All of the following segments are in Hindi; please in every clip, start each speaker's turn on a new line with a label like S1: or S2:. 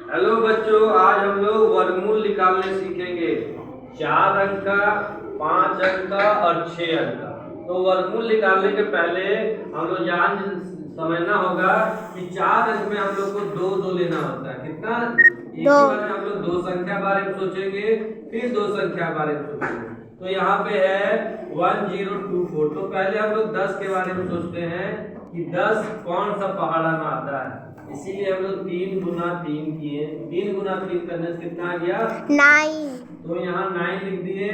S1: हेलो बच्चों, आज हम लोग वर्गमूल निकालने सीखेंगे। 4 अंक का, 5 अंक का और 6 अंक का। तो वर्गमूल निकालने के पहले हम लोग समझना होगा कि 4 अंक में हम लोग को दो दो लेना होता है। कितना? एक ही बार में हम लोग दो संख्या बारे में सोचेंगे, फिर दो संख्या बारे में सोचेंगे। तो यहाँ पे है 1024। तो पहले हम लोग 10 के बारे में सोचते हैं कि 10 कौन सा पहाड़ा में आता है। इसीलिए हम लोग 3 गुना 3 किए। 3 गुना 3 करने से कितना आ गया?
S2: 9।
S1: तो यहाँ 9 लिख दिए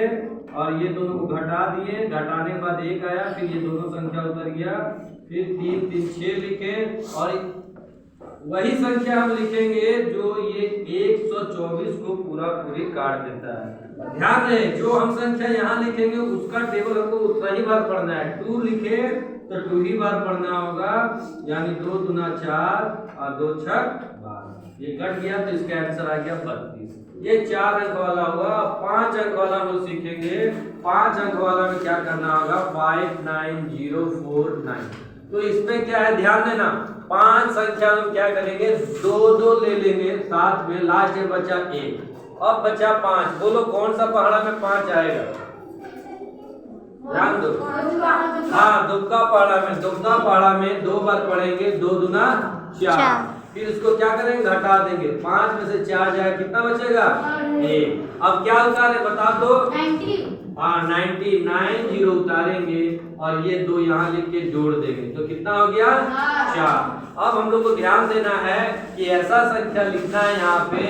S1: और ये दोनों को घटा दिए। घटाने के बाद 1 आया, फिर ये दोनों संख्या उतर गया, फिर 3 3 6 लिखे। और वही संख्या हम लिखेंगे जो ये 124 को पूरा पूरी काट देता है। ध्यान दें, जो हम संख्या यहाँ लिखेंगे उसका टेबल हमको उतना ही बार पढ़ना है। 2 लिखे तो 2 ही बार पढ़ना होगा, यानी 2 दूना 4 और 2 छक 12। ये कट गया तो इसका आंसर आ गया 32। ये 4 अंक वाला हुआ। 5 अंक वाला हम लोग सीखेंगे। 5 अंक वाला में क्या करना होगा? 59049। तो इसमें क्या है, ध्यान देना। 5 संख्या में क्या करेंगे? 2 ले लेंगे साथ में, लास्ट में बचा 1। अब बचा 5। बोलो कौन सा पहाड़ा में 5 आएगा? ध्यान दो। हाँ, दुग्गा पहाड़ा में। दुग्गा पहाड़ा में 2 बार पढ़ेंगे। 2 दूना 4। फिर इसको क्या करेंगे? घटा देंगे। 5 में से 4 जाएगा, कितना बचेगा? 1। अब क्या उतारे बता दो? 90 उतारेंगे और ये 2 यहाँ लिख के जोड़ देंगे तो कितना हो गया? 4। अब हम लोग को ध्यान देना है कि ऐसा संख्या लिखना है यहाँ पे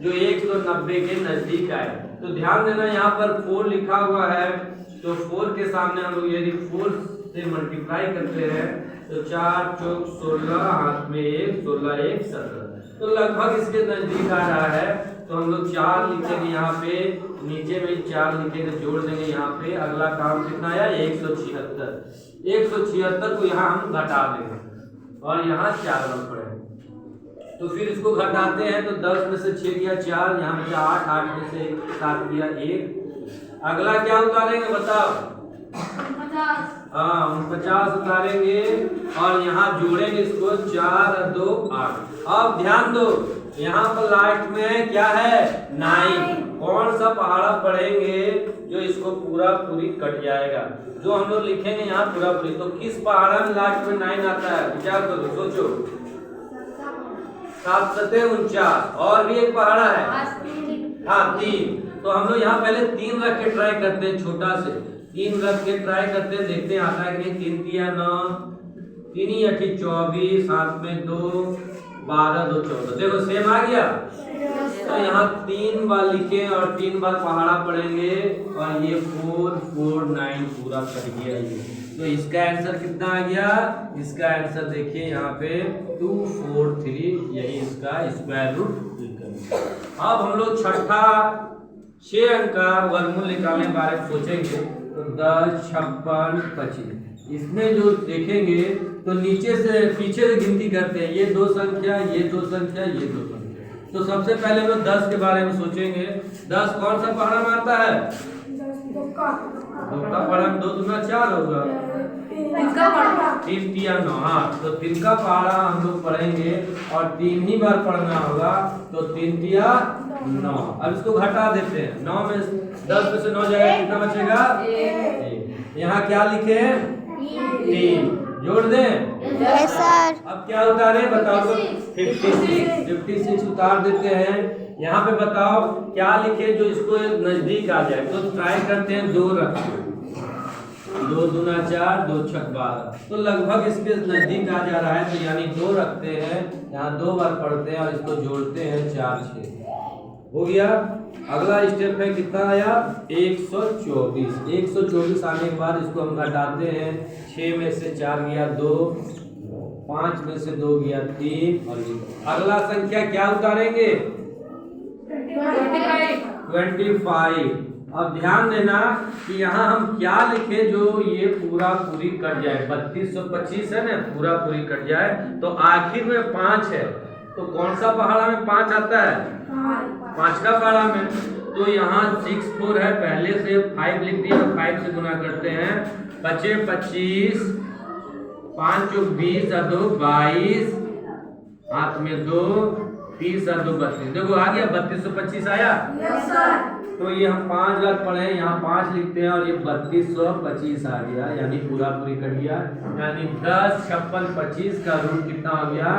S1: जो 190 के नजदीक आए। तो ध्यान देना, यहाँ पर 4 लिखा हुआ है, तो 4 के सामने हम लोग यदि 4 से मल्टीप्लाई करते हैं तो 4 चौक 16, हाथ में 1, 16 1 17। तो लगभग इसके नजदीक आ रहा है। तो हम लोग 4 लिखेंगे यहाँ पे, नीचे में 4 लिखेंगे, जोड़ देंगे यहाँ पे। अगला काम कितना आया? 176। 176 को यहाँ हम घटा देंगे और यहाँ 4 रख पड़ेंगे। तो फिर इसको घटाते हैं तो 10 में से 6 गया 4, यहाँ बचा 8, 8 में से 7 गया 1। अगला क्या उतारेंगे बताओ? 49 उतारेंगे और यहाँ जोड़ेंगे इसको। 4 और 2 8। अब ध्यान दो, यहाँ पर लास्ट में क्या है? 9। कौन सा पहाड़ा पढ़ेंगे जो इसको पूरा पूरी कट जाएगा? जो हम लोग लिखेंगे यहाँ पूरा पूरी, तो किस पहाड़ा में लास्ट में 9 आता है? विचार करो, सोचो। 7 7 49। और भी एक पहाड़ा है। हाँ, 3। तो हम लोग यहाँ पहले 3 रख के ट्राई करते हैं, छोटा से 3 रख के ट्राई करते हैं, देखते हैं आता है कि 3 3 9, 3 8 24, साथ में 2 12 2 14। देखो सेम आ गया। तो यहाँ 3 बार लिखे और 3 बार पहाड़ा पढ़ेंगे और ये 4 4 9 पूरा कर गया ये। तो इसका आंसर कितना आ गया? इसका आंसर देखिए यहाँ पे 243, यही इसका स्क्वायर रूट निकलेगा। अब हम लोग छठा 6 अंक का वर्गमूल निकालने के बारे में सोचेंगे। तो 10 56 25। इसमें जो देखेंगे तो नीचे से पीछे से गिनती करते हैं। ये 2 संख्या, ये 2 संख्या, ये 2 संख्या। तो सबसे पहले हम लोग 10 के बारे में सोचेंगे। 10 कौन सा पहाड़ा में आता है? दुग्गा पहाड़ा में 2 दूना 4 होगा। 3 3 9। हाँ, तो 3 का पहाड़ा हम लोग पढ़ेंगे और 3 ही बार पढ़ना होगा। तो 3 3 9। अब इसको घटा देते हैं। 9 में 10 में से 9 जाएगा, कितना बचेगा? 1। यहाँ क्या लिखे? 3। जोड़ दें?
S2: Yes sir.
S1: अब क्या उतारे बताओ तो? 56 उतार देते हैं। यहाँ पे बताओ क्या लिखे जो इसको नजदीक आ जाए। तो ट्राई करते हैं 2 रखें। 2 दूना 4, 2 छक 12। तो लगभग इसके नजदीक आ जा रहा है, तो यानी 2 रखते हैं, यहाँ 2 बार पढ़ते हैं और इसको जोड़ते हैं। 4 6 हो गया। अगला स्टेप है, कितना आया? 124। 124 आने के बाद इसको हम घटाते हैं। 6 में से 4 गया 2, 5 में से 2 गया 3 और अगला संख्या क्या उतारेंगे? 25। अब ध्यान देना कि यहाँ हम क्या लिखे जो ये पूरा पूरी कट जाए। 3225 है ना, पूरा पूरी कट जाए। तो आखिर में 5 है, तो कौन सा पहाड़ा में 5 आता है? 5 का पहाड़ा में। तो यहाँ 6 4 है, पहले से 5 लिख दिया, 5 से गुना करते हैं। बचे 25, 5 चौक 20 और 2 22, हाथ में 2, 30 और 2 32। देखो आ गया 3225 आया।
S3: Yes sir.
S1: तो ये हम 5 लाख पढ़े हैं, यहाँ 5 लिखते हैं और ये 3225 आ गया, यानी पूरा पूरी कट गया। यानी 10 56 25 का रूट कितना हो गया?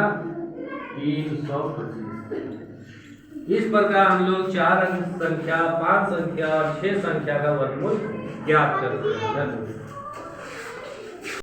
S1: 325। इस प्रकार हम लोग 4 अंक संख्या, 5 संख्या और 6 संख्या का वर्गमूल ज्ञात करते हैं।